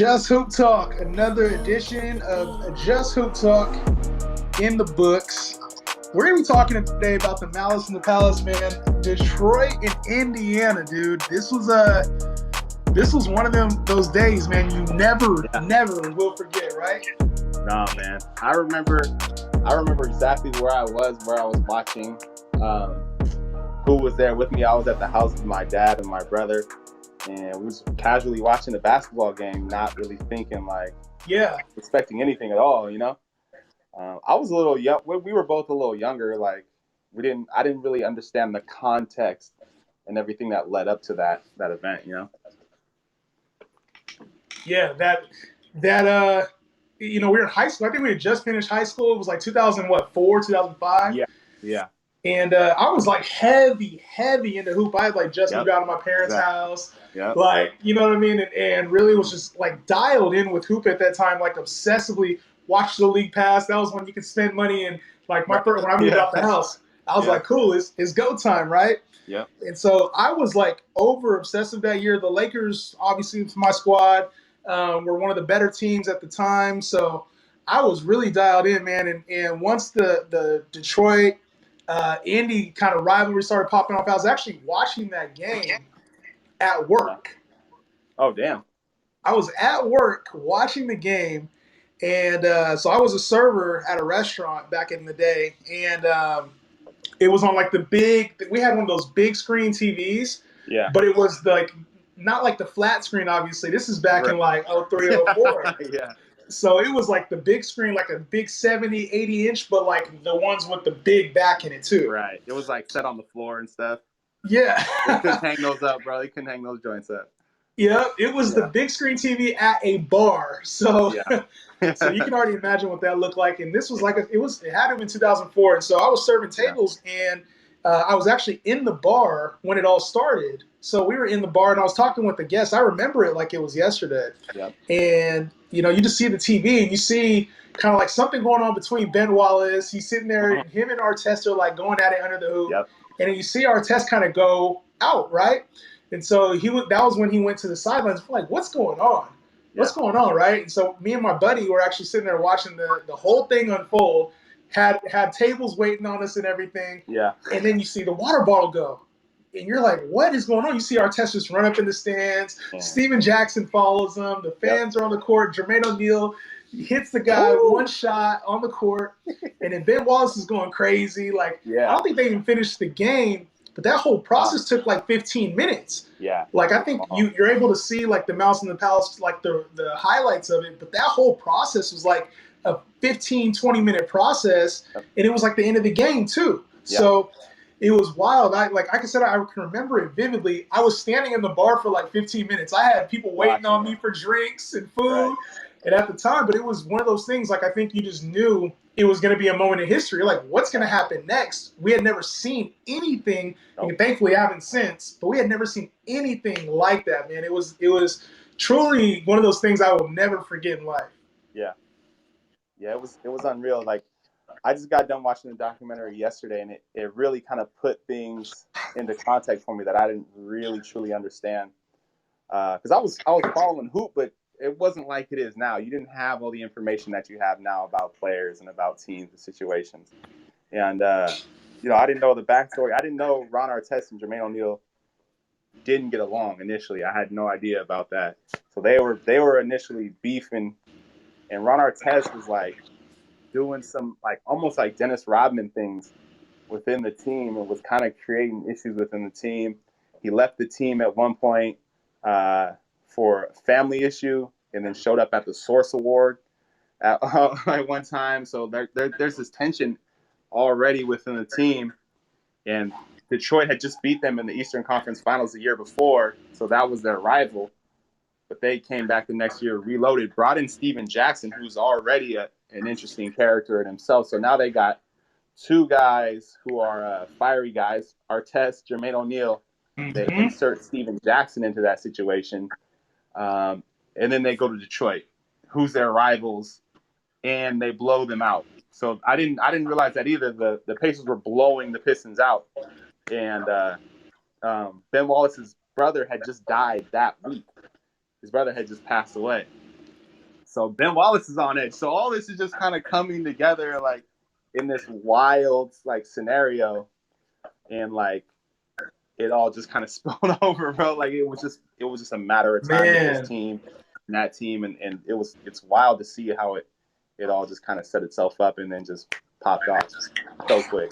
Just Hoop Talk, another edition of Just Hoop Talk in the books. We're going to be talking today about the Malice and the Palace, man. Detroit and Indiana, dude. This was one of those days, man. You never will forget, right? No, man. I remember exactly where I was watching. Who was there with me? I was at the house with my dad and my brother, and we was casually watching the basketball game, not really thinking expecting anything at all. I was a little young. We were both a little younger. I didn't really understand the context and everything that led up to that event. Yeah, we were in high school. I think we had just finished high school. It was like 2004, 2005. Yeah, yeah. And I was like heavy into hoop. I had like just moved Yep. out of my parents' Exactly. house. Yep. Like, you know what I mean? And really was just like dialed in with hoop at that time, like obsessively watched the league pass. That was when you could spend money. And like Right. when I moved out the house, I was like, cool, it's go time, right? Yep. And so I was like over obsessive that year. The Lakers, obviously, it's my squad, were one of the better teams at the time. So I was really dialed in, man. And once the Detroit Indy kind of rivalry started popping off, I was actually watching that game at work. Oh, damn. I was at work watching the game, and so I was a server at a restaurant back in the day, and it was on like the big. We had one of those big screen TVs, Yeah. but it was like not like the flat screen. Obviously, this is back in like '03, '04. Yeah. So it was like the big screen, like a big 70, 80 inch, but like the ones with the big back in it too. Right. It was like set on the floor and stuff. Yeah. They couldn't hang those up, bro. They couldn't hang those joints up. Yeah, it was the big screen TV at a bar. So Yeah. so you can already imagine what that looked like. And this was like it had to have been 2004. And so I was serving tables, and I was actually in the bar when it all started. So we were in the bar, and I was talking with the guests. I remember it like it was yesterday. Yep. And you just see the TV, and you see kind of like something going on between Ben Wallace. He's sitting there, and him and Artest are like going at it under the hoop. Yep. And then you see Artest kind of go out, right? And so that was when he went to the sidelines. Like, what's going on? What's going on, right? And so me and my buddy were actually sitting there watching the whole thing unfold. Had tables waiting on us and everything. Yeah. And then you see the water bottle go. And you're like, what is going on? You see Artest just run up in the stands. Yeah. Steven Jackson follows him. The fans are on the court. Jermaine O'Neal hits the guy one shot on the court. And then Ben Wallace is going crazy. Like, I don't think they even finished the game. But that whole process took like 15 minutes. Yeah. Like, I think you're able to see like the Mouse and the Palace, like the highlights of it. But that whole process was like a 15, 20-minute process. And it was like the end of the game too. Yeah. So it was wild. Like I said, I can remember it vividly. I was standing in the bar for like 15 minutes. I had people waiting on me for drinks and food. Right. And at the time, but it was one of those things, like I think you just knew it was going to be a moment in history. Like, what's going to happen next? We had never seen anything, and thankfully haven't since, but we had never seen anything like that, man. It was truly one of those things I will never forget in life. Yeah. Yeah, it was unreal. Like, I just got done watching the documentary yesterday, and it really kind of put things into context for me that I didn't really truly understand. Because I was following hoop, but it wasn't like it is now. You didn't have all the information that you have now about players and about teams and situations. And I didn't know the backstory. I didn't know Ron Artest and Jermaine O'Neal didn't get along initially. I had no idea about that. So they were initially beefing, and Ron Artest was like doing some like almost like Dennis Rodman things within the team, and was kind of creating issues within the team. He left the team at one point for a family issue, and then showed up at the Source Award at one time. So there's this tension already within the team, and Detroit had just beat them in the Eastern Conference Finals the year before, so that was their rival. But they came back the next year, reloaded, brought in Steven Jackson, who's already an interesting character in himself. So now they got two guys who are fiery guys, Artest, Jermaine O'Neal. They insert Steven Jackson into that situation. And then they go to Detroit, who's their rivals, and they blow them out. So I didn't realize that either. The Pacers were blowing the Pistons out, and Ben Wallace's brother had just died that week. His brother had just passed away, So Ben Wallace is on edge. So all this is just kind of coming together like in this wild like scenario, and like it all just kind of spilled over, bro. Like it was just a matter of time with this Man. team and that team, and it's wild to see how it all just kind of set itself up and then just popped off so quick.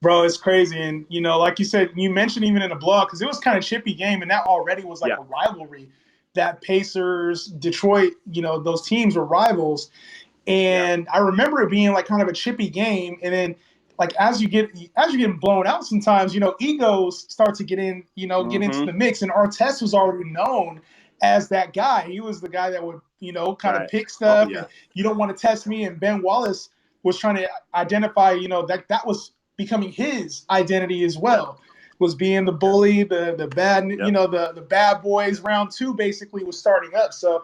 Bro, it's crazy. And, you know, like you said, you mentioned even in the blog, because it was kind of chippy game, and that already was like a rivalry. That Pacers, Detroit, you know, those teams were rivals. And I remember it being like kind of a chippy game. And then like as you get blown out sometimes, you know, egos start to get in, you know, get into the mix. And Artest was already known as that guy. He was the guy that would, you know, kind of pick stuff and you don't want to test me. And Ben Wallace was trying to identify, you know, that was becoming his identity as well. Was being the bully, the bad, you know, the bad boys. Round two basically was starting up. So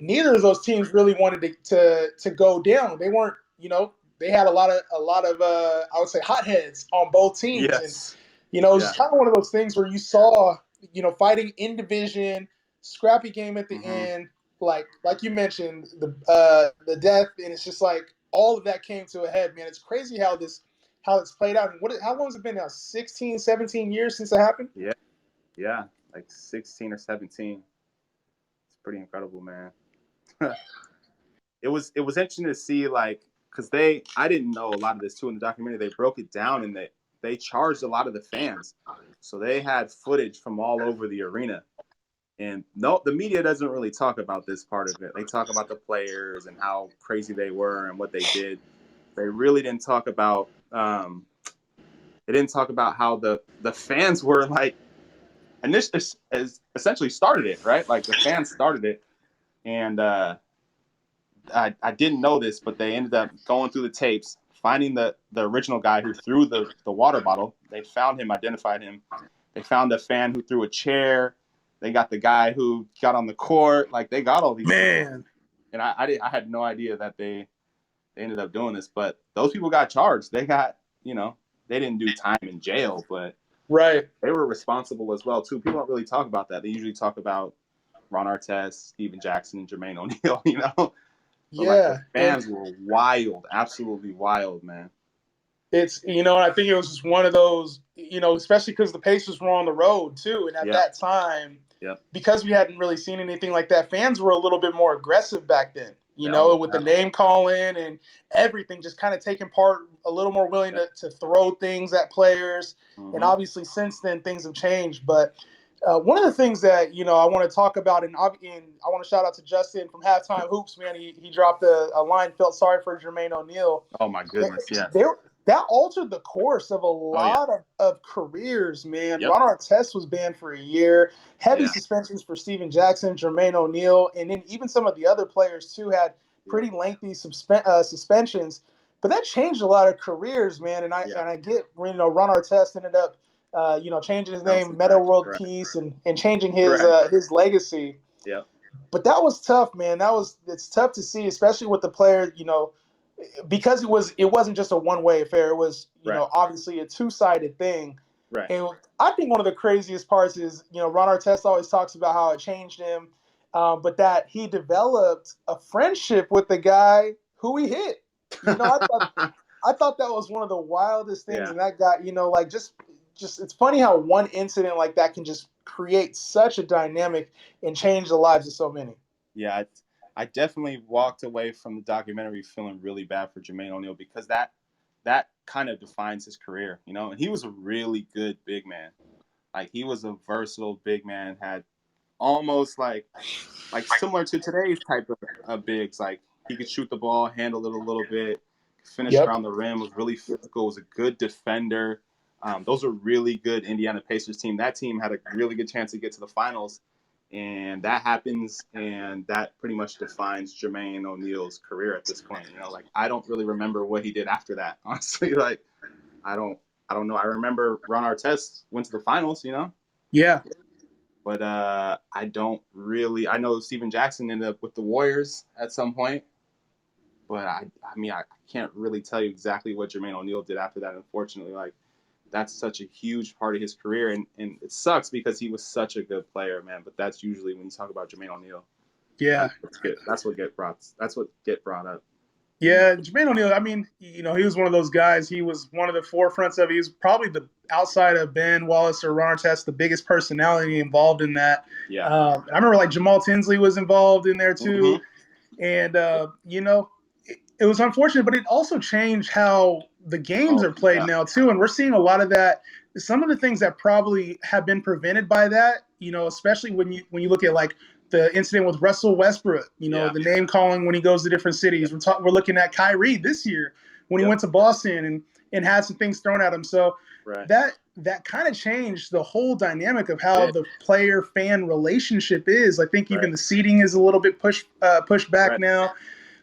neither of those teams really wanted to go down. They weren't, you know, they had a lot of I would say hotheads on both teams. And you know, it's kind of one of those things where you saw, you know, fighting in division, scrappy game at the end, like you mentioned, the death, and it's just like all of that came to a head, man. It's crazy how it's played out. And how long has it been now? 16, 17 years since it happened? Yeah, like 16 or 17. It's pretty incredible, man. It was interesting to see, like, because I didn't know a lot of this too in the documentary. They broke it down and they charged a lot of the fans, so they had footage from all over the arena. And no, the media doesn't really talk about this part of it. They talk about the players and how crazy they were and what they did. They really didn't talk about how the fans were like initially essentially started it, right? Like the fans started it, and I didn't know this, but they ended up going through the tapes, finding the original guy who threw the water bottle. They found him, identified him. They found the fan who threw a chair. They got the guy who got on the court. Like they got all these people. And I had no idea that they ended up doing this, but those people got charged. They got, you know, they didn't do time in jail, but they were responsible as well too. People don't really talk about that. They usually talk about Ron Artest, Steven Jackson, and Jermaine O'Neal, you know. But like the fans were wild, absolutely wild, man. It's, you know, I think it was just one of those, you know, especially because the Pacers were on the road too. And at that time, because we hadn't really seen anything like that, fans were a little bit more aggressive back then, you know, with the name calling and everything, just kind of taking part, a little more willing to throw things at players. And obviously since then things have changed. But one of the things that, you know, I want to talk about, and I want to shout out to Justin from Halftime Hoops, man. He dropped a line, felt sorry for Jermaine O'Neal. Oh, my goodness, That altered the course of a lot of careers, man. Ron Artest was banned for a year. Heavy suspensions for Steven Jackson, Jermaine O'Neal, and then even some of the other players, too, had pretty lengthy suspensions. But that changed a lot of careers, man. And I get, you know, Ron Artest ended up you know, changing his name, Meta World Peace, and changing his legacy. But that was tough, man. It's tough to see, especially with the player, you know, because it wasn't just a one-way affair. It was, you know, obviously a two-sided thing. And I think one of the craziest parts is, you know, Ron Artest always talks about how it changed him, but that he developed a friendship with the guy who he hit. You know, I thought that was one of the wildest things, and that guy, you know, like just it's funny how one incident like that can just create such a dynamic and change the lives of so many. Yeah, I definitely walked away from the documentary feeling really bad for Jermaine O'Neal because that kind of defines his career, you know. And he was a really good big man. Like he was a versatile big man, had almost like similar to today's type of bigs. Like he could shoot the ball, handle it a little bit, finish around the rim, was really physical, was a good defender. Those were really good Indiana Pacers team. That team had a really good chance to get to the finals. And that happens, and that pretty much defines Jermaine O'Neal's career at this point. You know, like I don't really remember what he did after that. Honestly, like I don't know. I remember Ron Artest went to the finals. You know. Yeah. But I don't really. I know Steven Jackson ended up with the Warriors at some point. But I mean, I can't really tell you exactly what Jermaine O'Neal did after that. Unfortunately, like. That's such a huge part of his career, and it sucks because he was such a good player, man. But that's usually when you talk about Jermaine O'Neal. Yeah. That's what get brought up. Yeah, Jermaine O'Neal, I mean, he was one of those guys. He was one of the forefronts of it. He was probably outside of Ben Wallace or Ron Artest, the biggest personality involved in that. Yeah. I remember like Jamal Tinsley was involved in there too. And, it was unfortunate, but it also changed how the games are played now too. And we're seeing a lot of that. Some of the things that probably have been prevented by that, especially when you look at like the incident with Russell Westbrook, the name calling when he goes to different cities. We're looking at Kyrie this year when he went to Boston and had some things thrown at him. So that kind of changed the whole dynamic of how the player-fan relationship is. I think even the seating is a little bit pushed back now.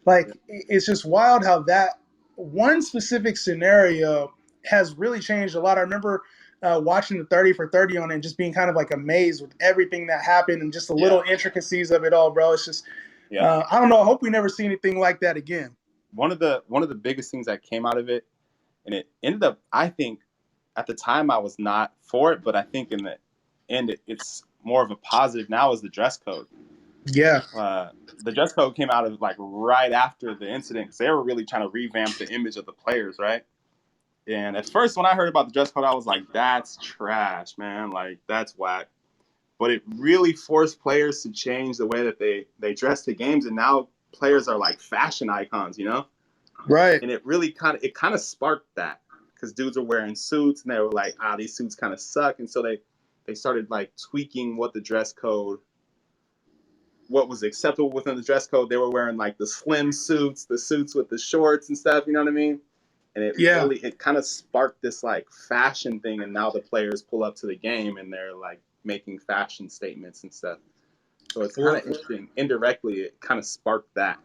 Like, it's just wild how that one specific scenario has really changed a lot. I remember watching the 30 for 30 on it and just being kind of like amazed with everything that happened and just the little intricacies of it all, bro. It's just, I don't know. I hope we never see anything like that again. One of the biggest things that came out of it, and it ended up, I think, at the time I was not for it, but I think in the end it's more of a positive now, is the dress code. Yeah. The dress code came out of like right after the incident because they were really trying to revamp the image of the players, right? And at first, when I heard about the dress code, I was like, "That's trash, man! Like that's whack." But it really forced players to change the way that they dress to games, and now players are like fashion icons, Right. And it really kind of sparked that because dudes are wearing suits, and they were like, these suits kind of suck, and so they started like tweaking what was acceptable within the dress code. They were wearing like the slim suits, the suits with the shorts and stuff, you know what I mean? And it kind of sparked this like fashion thing, and now the players pull up to the game and they're like making fashion statements and stuff. So it's kind of interesting. Indirectly, it kind of sparked that.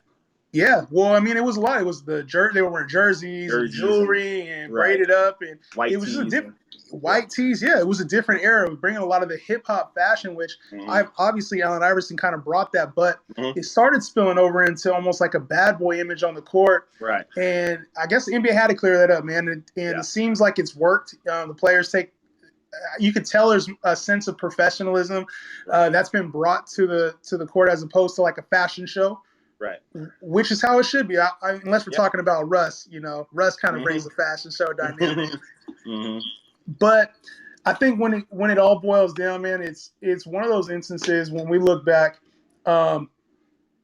Yeah, well, I mean, it was a lot. It was the they were wearing jerseys and jewelry and braided up, and it was just a different white tees. Yeah, it was a different era. It was bringing a lot of the hip hop fashion, which I've obviously Allen Iverson kind of brought that, but it started spilling over into almost like a bad boy image on the court. Right. And I guess the NBA had to clear that up, man. And it seems like it's worked. The players you could tell there's a sense of professionalism that's been brought to the court as opposed to like a fashion show. Right. Which is how it should be. Unless we're talking about Russ, Russ kind of brings the fashion show dynamic. But I think when it all boils down, man, it's one of those instances when we look back,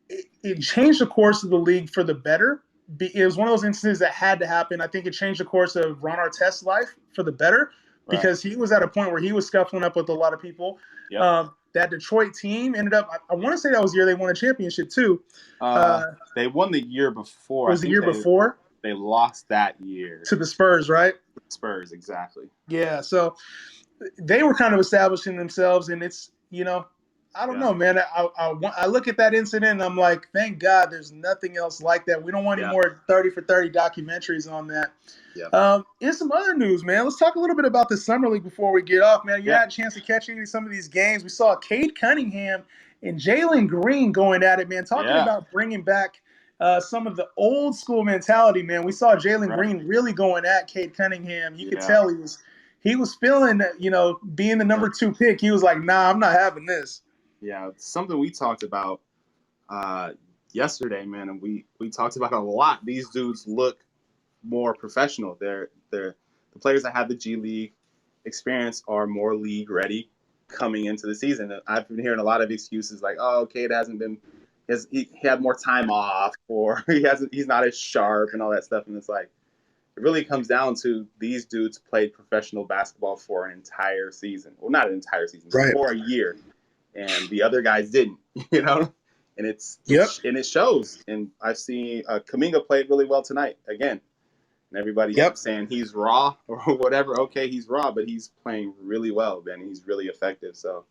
it changed the course of the league for the better. It was one of those instances that had to happen. I think it changed the course of Ron Artest's life for the better because he was at a point where he was scuffling up with a lot of people. Yep. That Detroit team ended up, I want to say that was the year they won a championship too. They won the year before. It was the year before? They lost that year. To the Spurs, right? Spurs, exactly. Yeah, so they were kind of establishing themselves, and it's, I don't know, man. I look at that incident, and I'm like, thank God there's nothing else like that. We don't want any more 30 for 30 documentaries on that. Yeah. In some other news, man, let's talk a little bit about the Summer League before we get off, man. You had a chance to catch some of these games. We saw Cade Cunningham and Jalen Green going at it, man, talking about bringing back some of the old school mentality, man. We saw Jalen Green really going at Cade Cunningham. You could tell he was feeling, being the number 2 pick. He was like, nah, I'm not having this. Yeah, something we talked about yesterday, man, and we talked about a lot. These dudes look more professional. They're the players that have the G League experience are more league ready coming into the season. I've been hearing a lot of excuses like, "Oh, Cade hasn't been, he had more time off, or he's not as sharp," and all that stuff. And it's like, it really comes down to these dudes played professional basketball for an entire season. Well, not an entire season, for a year. And the other guys didn't, and it shows. And I've seen Kuminga played really well tonight again, and everybody kept saying he's raw or whatever. Okay, he's raw, but he's playing really well, man. He's really effective. So,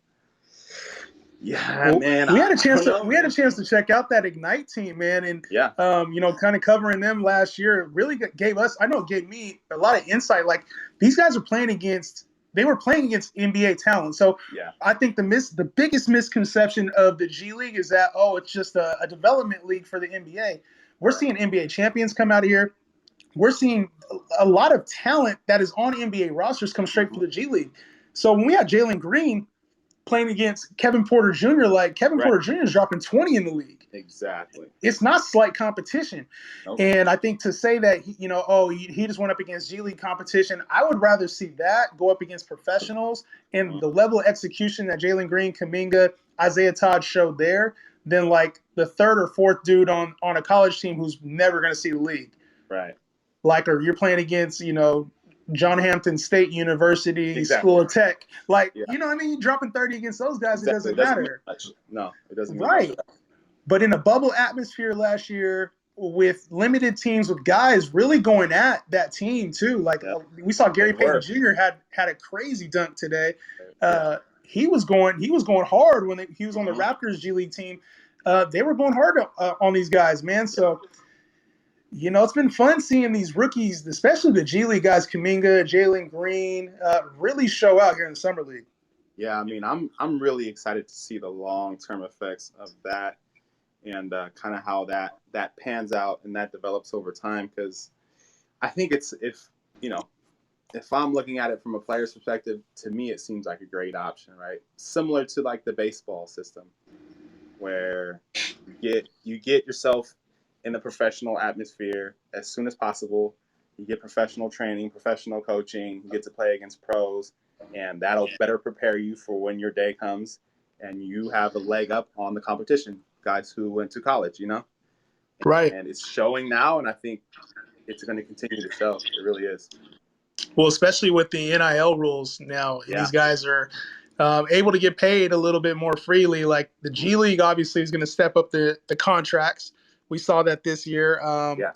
man, we had a chance to check out that Ignite team, man, and kind of covering them last year really gave me a lot of insight. Like, these guys are playing against NBA talent. So I think the biggest misconception of the G League is that, it's just a development league for the NBA. We're seeing NBA champions come out of here. We're seeing a lot of talent that is on NBA rosters come straight from the G League. So when we had Jalen Green, playing against Kevin Porter Jr., like Kevin Porter Jr. is dropping 20 in the league. Exactly. It's not slight competition. Nope. And I think to say that, he just went up against G League competition, I would rather see that go up against professionals and the level of execution that Jalen Green, Kuminga, Isaiah Todd showed there than like the third or fourth dude on a college team who's never going to see the league. Right. Like, or you're playing against, John Hampton State University, School of Tech. Like, you know what I mean? You're dropping 30 against those guys, It doesn't matter. No, it doesn't mean much. Right. But in a bubble atmosphere last year with limited teams, with guys really going at that team too. Like we saw Gary Payton Jr. had a crazy dunk today. He was going hard when he was on the Raptors G League team. They were going hard on these guys, man. So it's been fun seeing these rookies, especially the G League guys, Kuminga, Jalen Green, really show out here in the Summer League. Yeah, I mean, I'm really excited to see the long-term effects of that and kind of how that pans out and that develops over time. Because I think if I'm looking at it from a player's perspective, to me it seems like a great option, right? Similar to like the baseball system, where you get yourself in a professional atmosphere as soon as possible. You get professional training, professional coaching, you get to play against pros, and that'll better prepare you for when your day comes and you have a leg up on the competition, guys who went to college, Right. And it's showing now, and I think it's going to continue to show. It really is. Well, especially with the NIL rules now, these guys are able to get paid a little bit more freely. Like the G League obviously is going to step up the contracts. We saw that this year.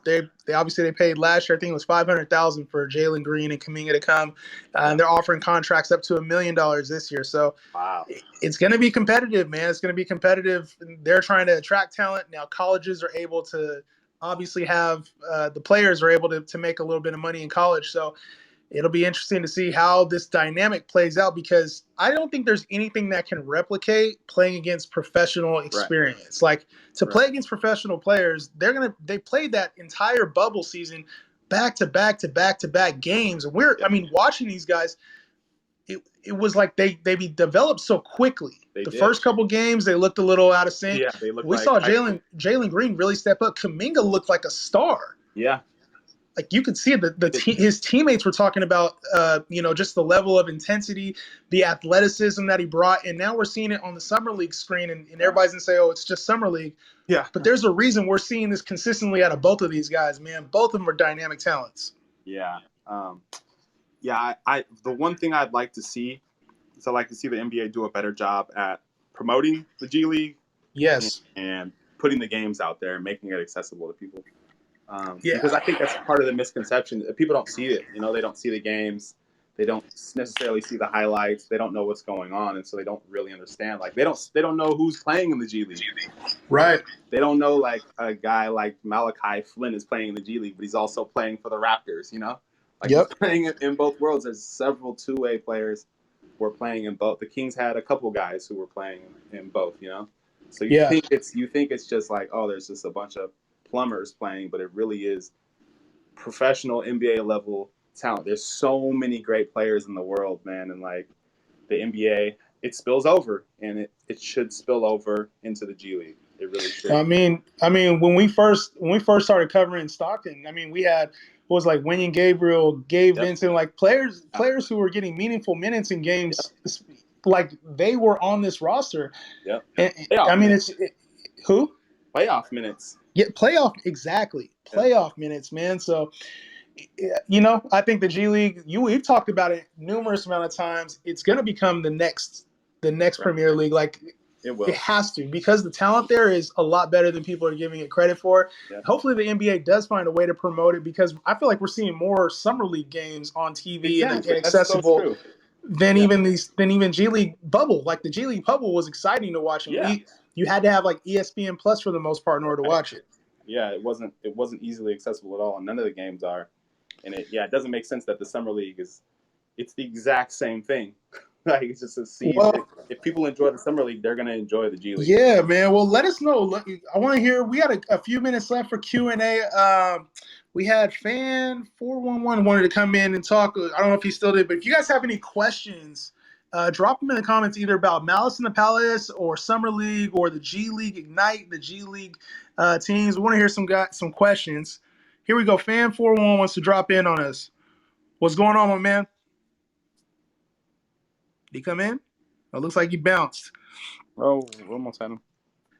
They obviously paid last year. I think it was $500,000 for Jalen Green and Kuminga to come, and they're offering contracts up to $1 million this year. So it's going to be competitive, man. It's going to be competitive. They're trying to attract talent now. Colleges are able to obviously have the players are able to make a little bit of money in college. So it'll be interesting to see how this dynamic plays out, because I don't think there's anything that can replicate playing against professional experience. Like to play against professional players, they played that entire bubble season back to back to back to back games. And watching these guys, it was like they developed so quickly. First couple games, they looked a little out of sync. Yeah, they looked. We saw Jalen Green really step up. Kuminga looked like a star. Yeah. Like you could see it, his teammates were talking about, just the level of intensity, the athleticism that he brought. And now we're seeing it on the Summer League screen, and everybody's going to say, oh, it's just Summer League. Yeah. But there's a reason we're seeing this consistently out of both of these guys, man. Both of them are dynamic talents. Yeah. The one thing I'd like to see is I'd like to see the NBA do a better job at promoting the G League. Yes. And putting the games out there and making it accessible to people. Because I think that's part of the misconception. People don't see it. They don't see the games. They don't necessarily see the highlights. They don't know what's going on, and so they don't really understand. Like they don't know who's playing in the G League. Right. They don't know like a guy like Malachi Flynn is playing in the G League, but he's also playing for the Raptors. He's playing in both worlds. There's several two-way players who are playing in both. The Kings had a couple guys who were playing in both. So you think it's just like, oh, there's just a bunch of plumbers playing, but it really is professional NBA level talent. There's so many great players in the world, man, and like the NBA, it spills over, and it should spill over into the G League. It really should. I mean, when we first started covering Stockton, we had Wenyen Gabriel, Gabe Vincent, like players who were getting meaningful minutes in games, like they were on this roster. Yep. And, who? Playoff minutes. Yeah, playoff minutes, man. So, I think the G League, we've talked about it numerous amount of times. It's going to become the next Premier League. Like it has to, because the talent there is a lot better than people are giving it credit for. Yeah. Hopefully the NBA does find a way to promote it, because I feel like we're seeing more Summer League games on TV and accessible than even G League bubble. Like the G League bubble was exciting to watch. And you had to have like ESPN Plus for the most part in order to watch it. Yeah, it wasn't easily accessible at all, and none of the games are. And it doesn't make sense that the Summer League it's the exact same thing. Like it's just a season. Well, if people enjoy the Summer League, they're gonna enjoy the G League. Yeah, man. Well, let us know. I want to hear. We had a few minutes left for Q&A. We had fan 411 wanted to come in and talk. I don't know if he still did, but if you guys have any questions Drop them in the comments either about Malice in the Palace or Summer League or the G League Ignite, the G League teams. We want to hear some questions. Here we go. Fan41 wants to drop in on us. What's going on, my man? Did he come in? It looks like he bounced. Oh, almost had him.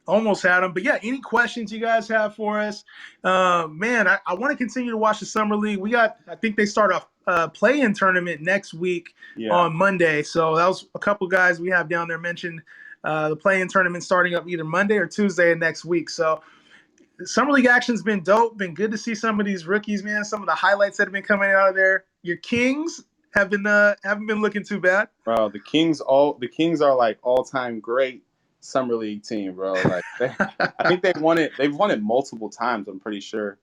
Almost had him. But yeah, any questions you guys have for us? Man, I want to continue to watch the Summer League. I think they start a play-in tournament next week on Monday. So that was a couple guys we have down there mentioned the play-in tournament starting up either Monday or Tuesday of next week. So Summer League action's been dope. Been good to see some of these rookies, man. Some of the highlights that have been coming out of there. Your Kings haven't been looking too bad. Bro, the Kings are like all-time great Summer League team, bro. Like I think they've won it multiple times, I'm pretty sure.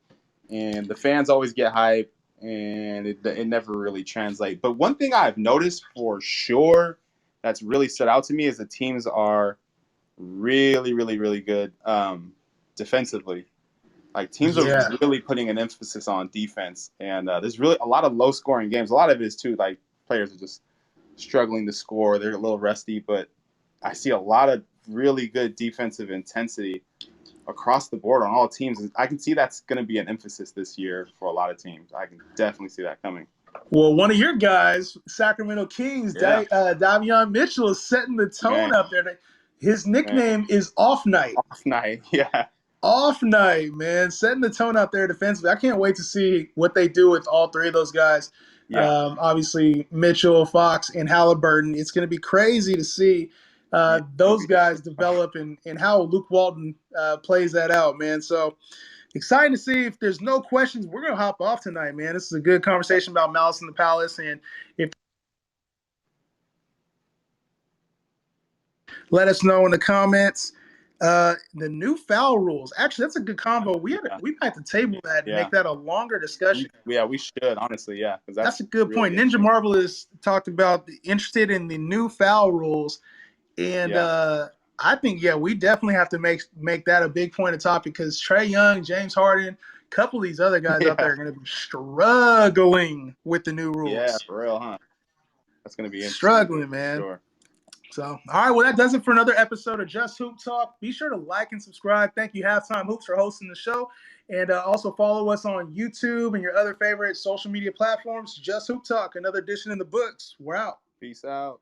And the fans always get hype and it never really translates. But one thing I've noticed for sure that's really stood out to me is the teams are really, really, really good defensively. Like teams are really putting an emphasis on defense, and there's really a lot of low-scoring games. A lot of it is too like players are just struggling to score. They're a little rusty, but I see a lot of really good defensive intensity across the board on all teams. And I can see that's going to be an emphasis this year for a lot of teams. I can definitely see that coming. Well, one of your guys, Sacramento Kings, Davion Mitchell, is setting the tone up there. His nickname is Off Night. Off Night, yeah. Off Night, man. Setting the tone out there defensively. I can't wait to see what they do with all three of those guys. Yeah. Obviously, Mitchell, Fox, and Halliburton. It's going to be crazy to see those guys develop and how Luke Walton plays that out, man. So excited to see. If there's no questions, we're going to hop off tonight, man. This is a good conversation about Malice in the Palace. And if let us know in the comments. The new foul rules. Actually, that's a good combo. We might have to table that and make that a longer discussion. We should, honestly, yeah. That's a good point. Ninja Marvel has talked about interested in the new foul rules. And I think, we definitely have to make that a big point of topic because Trae Young, James Harden, a couple of these other guys out there are going to be struggling with the new rules. Yeah, for real, huh? That's going to be interesting. Struggling, man. Sure. So, all right, well, that does it for another episode of Just Hoop Talk. Be sure to like and subscribe. Thank you, Halftime Hoops, for hosting the show. And also follow us on YouTube and your other favorite social media platforms. Just Hoop Talk, another edition in the books. We're out. Peace out.